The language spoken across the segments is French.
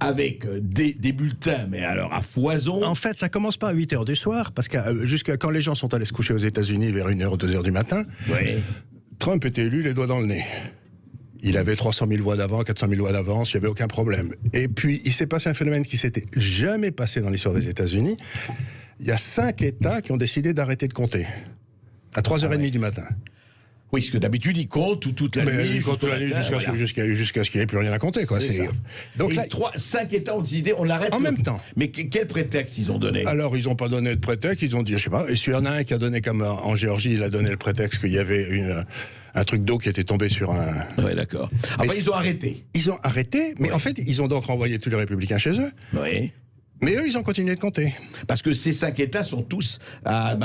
avec des bulletins, mais alors à foison. En fait, ça commence pas à 8 h du soir, parce que jusqu'à quand les gens sont allés se coucher aux États-Unis vers 1 h ou 2 h du matin, Oui. Trump était élu les doigts dans le nez. Il avait 300 000 voix d'avance, 400 000 voix d'avance, il n'y avait aucun problème. Et puis, il s'est passé un phénomène qui s'était jamais passé dans l'histoire des États-Unis. Il y a 5 États qui ont décidé d'arrêter de compter. À 3h30 du matin. Oui, parce que d'habitude, ils comptent toute la nuit. Ils comptent toute la nuit jusqu'à ce qu'il n'y ait plus rien à compter, quoi. Donc là, 5 États ont décidé, on l'arrête. En même temps. Mais quel prétexte ils ont donné? Alors, ils n'ont pas donné de prétexte, ils ont dit, je sais pas, et s'il y en a un qui a donné, comme en Géorgie, il a donné le prétexte qu'il y avait un truc d'eau qui était tombé sur un... Oui, d'accord. Enfin, ils ont arrêté. Ils ont arrêté, mais en fait, ils ont donc renvoyé tous les républicains chez eux. Oui. Mais eux, ils ont continué de compter. Parce que ces 5 États sont tous à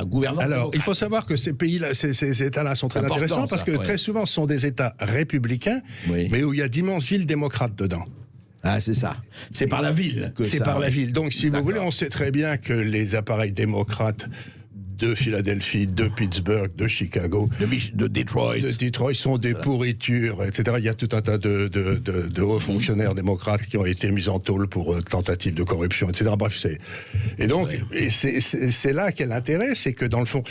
gouvernance. Alors, il faut savoir que ces pays-là, ces États-là sont très intéressants parce que très souvent, ce sont des États républicains, mais où il y a d'immenses villes démocrates dedans. Ah, c'est ça. C'est par la ville que c'est ça... par la ville. Donc, si vous voulez, on sait très bien que les appareils démocrates de Philadelphie, de Pittsburgh, de Chicago, de Detroit. De Detroit sont des pourritures, etc. Il y a tout un tas de hauts fonctionnaires démocrates qui ont été mis en tôle pour tentative de corruption, etc. Bref, et donc, c'est là qu'est l'intérêt, c'est que dans le fond,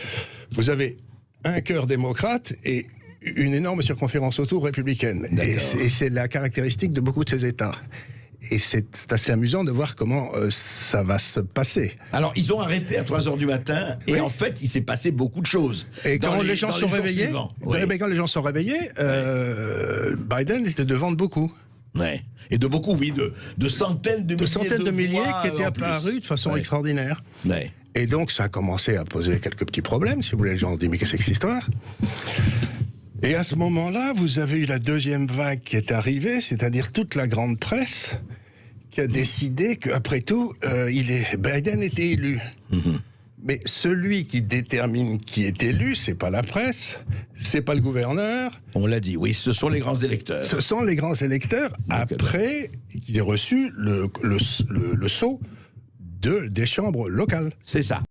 vous avez un cœur démocrate et une énorme circonférence autour républicaine. Et c'est la caractéristique de beaucoup de ces États. Et c'est assez amusant de voir comment ça va se passer. Alors, ils ont arrêté à 3 h du matin, et en fait, il s'est passé beaucoup de choses. Et quand les gens sont réveillés, quand les gens sont réveillés, Biden était devant de beaucoup. Ouais. Et de beaucoup, oui, de centaines de milliers qui étaient apparus de façon extraordinaire. Ouais. Et donc, ça a commencé à poser quelques petits problèmes. Si vous voulez, les gens ont dit, mais qu'est-ce que c'est que cette histoire ? Et à ce moment-là, vous avez eu la deuxième vague qui est arrivée, c'est-à-dire toute la grande presse qui a décidé qu'après tout, Biden était élu. Mais celui qui détermine qui est élu, c'est pas la presse, c'est pas le gouverneur. On l'a dit, oui, ce sont les grands électeurs. Ce sont les grands électeurs, après qu'il ait reçu le sceau des chambres locales. C'est ça.